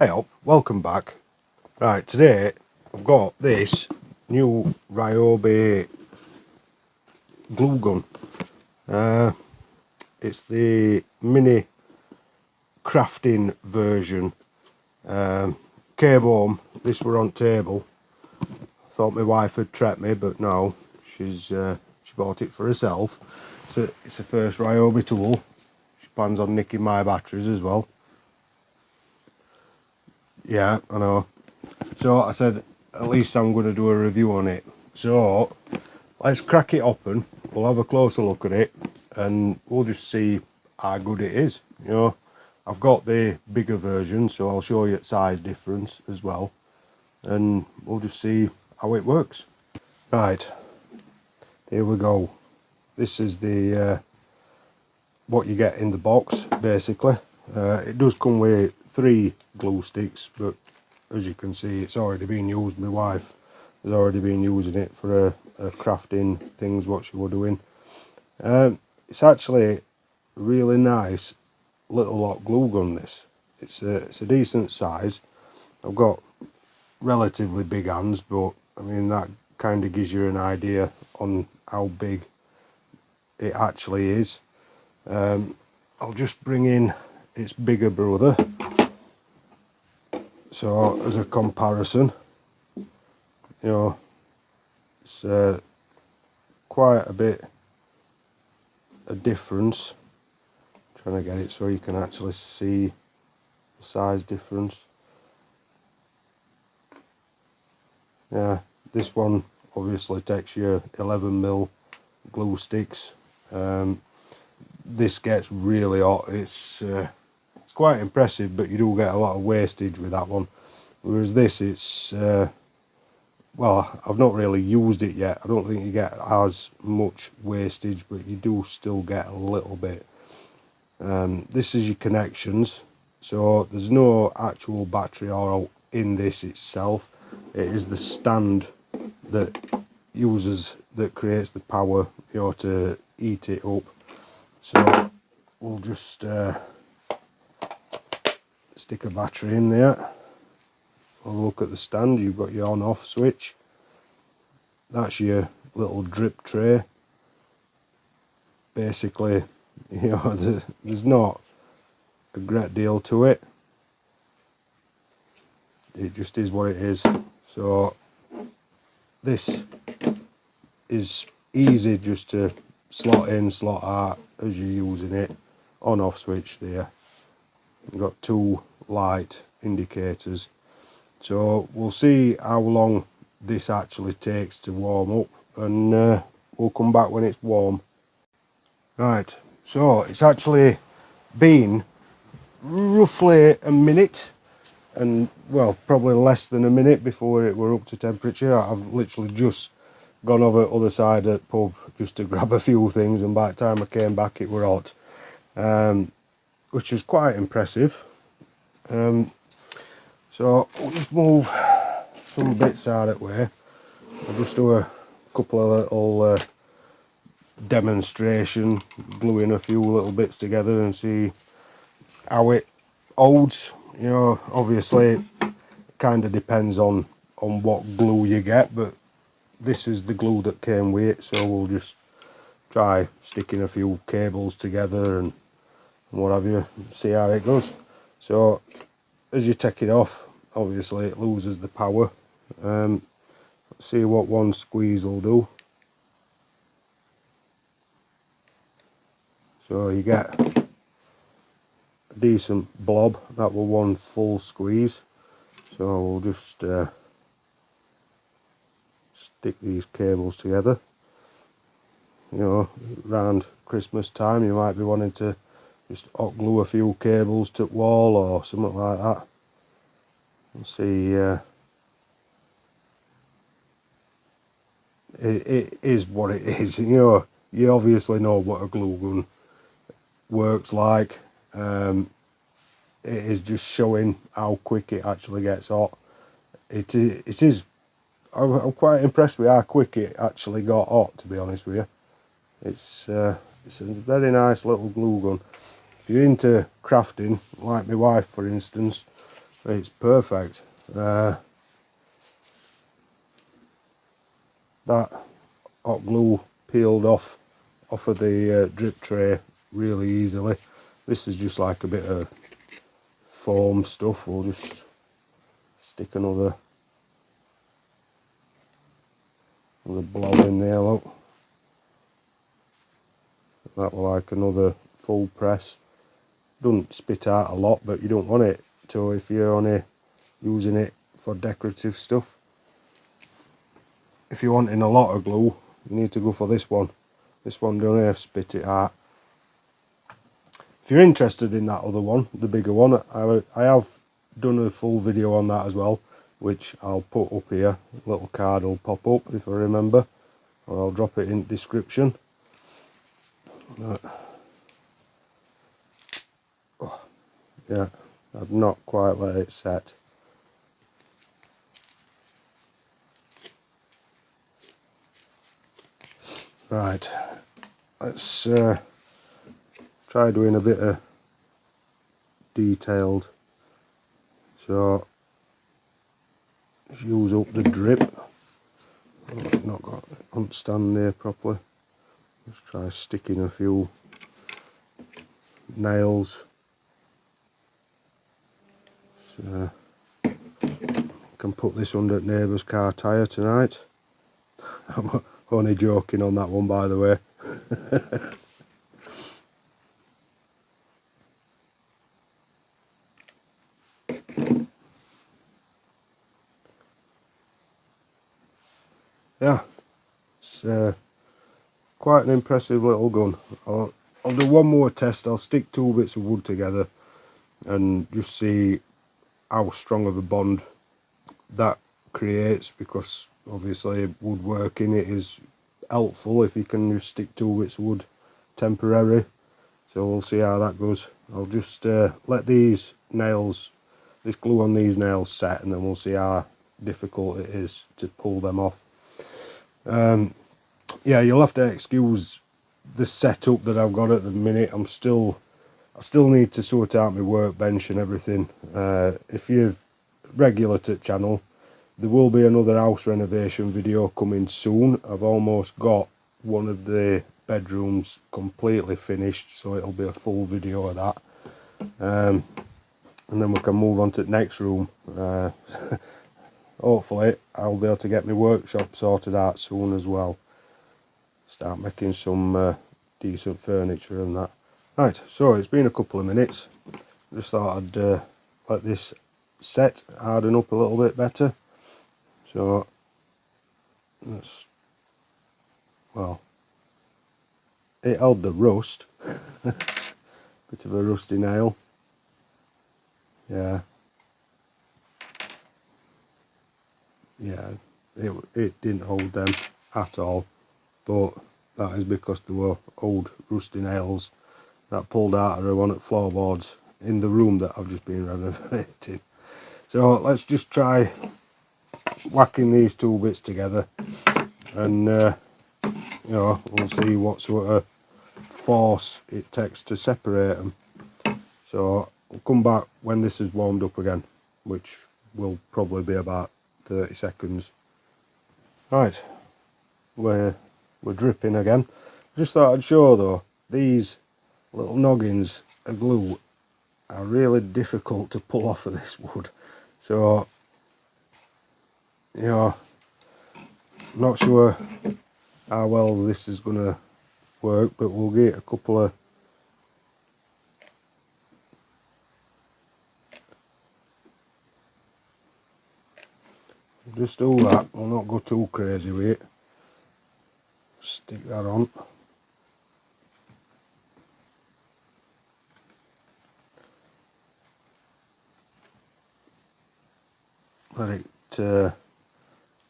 Hey up, welcome back. Right, today I've got this new Ryobi glue gun. It's the mini crafting version. Came home, this were on table. Thought my wife had trapped me, but no, she bought it for herself. So it's a first Ryobi tool. She plans on nicking my batteries as well. Yeah, I know. So I said, at least I'm going to do a review on it. So let's crack it open. We'll have a closer look at it, and we'll just see how good it is. You know, I've got the bigger version, so I'll show you its size difference as well, and we'll just see how it works. Right, here we go. This is the what you get in the box, basically. It does come with 3 glue sticks, but as you can see, it's already been used. My wife has already been using it for her crafting things, what she was doing. It's actually a really nice little lock glue gun, this. It's a decent size. I've got relatively big hands, but I mean that kind of gives you an idea on how big it actually is. I'll just bring in its bigger brother, so as a comparison, you know, it's quite a bit of difference. I'm trying to get it so you can actually see the size difference. Yeah, this one obviously takes your 11mm glue sticks. This gets really hot. It's quite impressive, but you do get a lot of wastage with that one. Whereas this, it's well, I've not really used it yet. I don't think you get as much wastage, but you do still get a little bit. This is your connections, so there's no actual battery oil in this itself. It is the stand that creates the power, you know, to heat it up. So we'll just stick a battery in there. Have a look at the stand. You've got your on-off switch. That's your little drip tray. Basically, you know, there's not a great deal to it. It just is what it is. So this is easy just to slot in, slot out as you're using it. On-off switch there. You've got 2 light indicators. So we'll see how long this actually takes to warm up, and we'll come back when it's warm. Right, so it's actually been roughly a minute, and well, probably less than a minute before it were up to temperature. I've literally just gone over the other side at the pub just to grab a few things, and by the time I came back it were hot, which is quite impressive. So we'll just move some bits out of the way. I'll just do a couple of little demonstration, gluing a few little bits together and see how it holds. You know, obviously it kind of depends on what glue you get, but this is the glue that came with it, so we'll just try sticking a few cables together and what have you, see how it goes. So as you take it off, obviously it loses the power. Let's see what one squeeze will do. So you get a decent blob. That will one full squeeze. So we'll just stick these cables together. You know, around Christmas time you might be wanting to just hot glue a few cables to the wall or something like that. Let's see, it is what it is. You know, you obviously know what a glue gun works like. It is just showing how quick it actually gets hot. It is. I'm quite impressed with how quick it actually got hot, to be honest with you. It's a very nice little glue gun. If you're into crafting, like my wife for instance, It's perfect. That hot glue peeled off of the drip tray really easily. This is just like a bit of foam stuff. We'll just stick another blob in there, look. That will like another full press. Doesn't spit out a lot, but you don't want it to if you're only using it for decorative stuff. If you're wanting a lot of glue, you need to go for this one. This one don't have spit it out. If you're interested in that other one, the bigger one, I have done a full video on that as well, which I'll put up here. A little card will pop up if I remember, or I'll drop it in the description. Yeah, I've not quite let it set. Right, let's try doing a bit of detailed. So just use up the drip. Not got it on stand there properly. Let's try sticking a few nails. So can put this under neighbour's car tyre tonight. I'm only joking on that one, by the way. Yeah, it's quite an impressive little gun. I'll do one more test. I'll stick 2 bits of wood together and just see how strong of a bond that creates, because obviously woodworking it is helpful if you can just stick 2 bits of wood temporary. So we'll see how that goes. I'll just let these nails, this glue on these nails set, and then we'll see how difficult it is to pull them off. Yeah, you'll have to excuse the setup that I've got at the minute. I still need to sort out my workbench and everything. If you're regular to the channel, there will be another house renovation video coming soon. I've almost got one of the bedrooms completely finished, so it'll be a full video of that. And then we can move on to the next room. Hopefully I'll be able to get my workshop sorted out soon as well. Start making some decent furniture and that. Right, so it's been a couple of minutes. Just thought I'd let this set, harden up a little bit better. So that's, well, it held the rust. Bit of a rusty nail. Yeah. Yeah, it didn't hold them at all, but that is because there were old rusty nails that pulled out of one of the floorboards in the room that I've just been renovating. So let's just try whacking these 2 bits together, and you know, we'll see what sort of force it takes to separate them. So we'll come back when this is warmed up again, which will probably be about 30 seconds. Right, we're dripping again. Just thought I'd show though, these little noggins of glue are really difficult to pull off of this wood. So, you know, not sure how well this is going to work, but we'll get a couple of just do that. We'll not go too crazy with it. Stick that on. Let it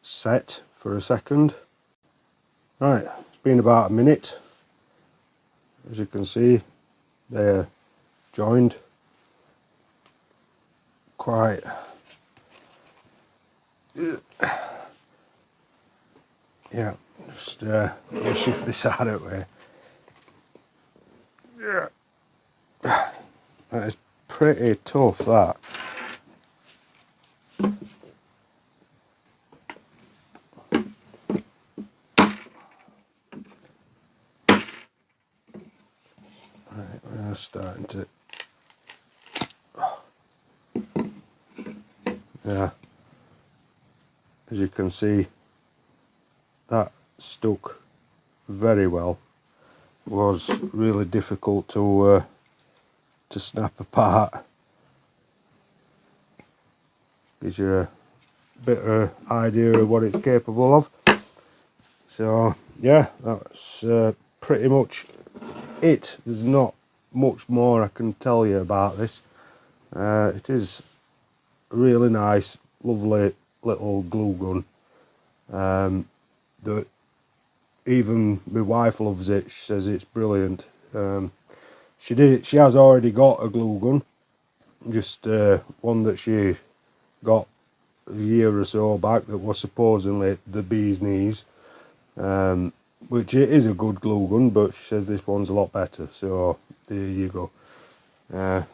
set for a second. Right, it's been about a minute. As you can see, they're joined quite. Yeah, just shift this out of the way. Yeah, that is pretty tough, that. Yeah, as you can see, that stuck very well. It was really difficult to snap apart. Gives you a bit of an idea of what it's capable of. So yeah, that's pretty much it. There's not much more I can tell you about this. It is a really nice, lovely little glue gun that even my wife loves it. She says it's brilliant. She has already got a glue gun, just one that she got a year or so back that was supposedly the bee's knees, which it is a good glue gun, but she says this one's a lot better. So there you go. Yeah,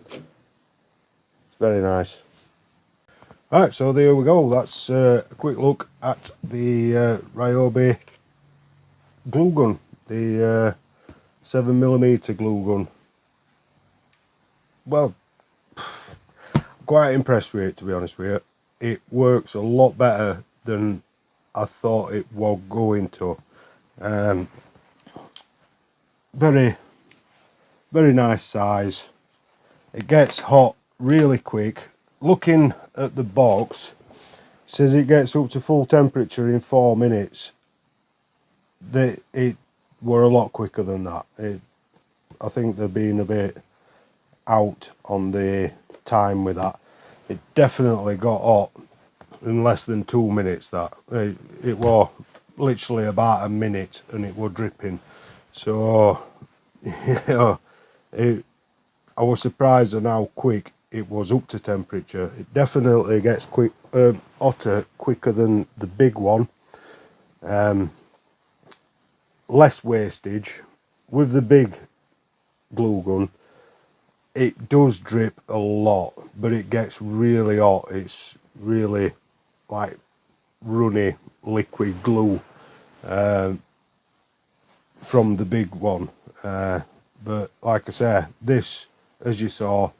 it's very nice. Right, so there we go. That's a quick look at the Ryobi glue gun, the 7mm glue gun. Well, quite impressed with it, to be honest with you. It works a lot better than I thought it was going to. Very, very nice size. It gets hot really quick. Looking at the box, it says it gets up to full temperature in 4 minutes. It were a lot quicker than that. I think they're being a bit out on the time with that. It definitely got hot in less than 2 minutes. That it was literally about a minute and it was dripping. So yeah, I was surprised at how quick it was up to temperature. It definitely gets hotter quicker than the big one. Less wastage. With the big glue gun, it does drip a lot, but it gets really hot. It's really like runny liquid glue from the big one. But like I say, this, as you saw,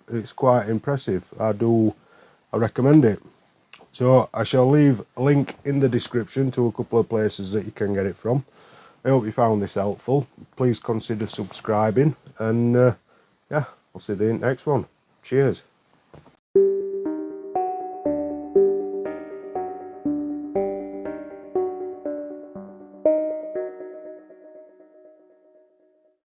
it's quite impressive. I recommend it. So I shall leave a link in the description to a couple of places that you can get it from. I hope you found this helpful. Please consider subscribing, and yeah, I'll see you in the next one. Cheers.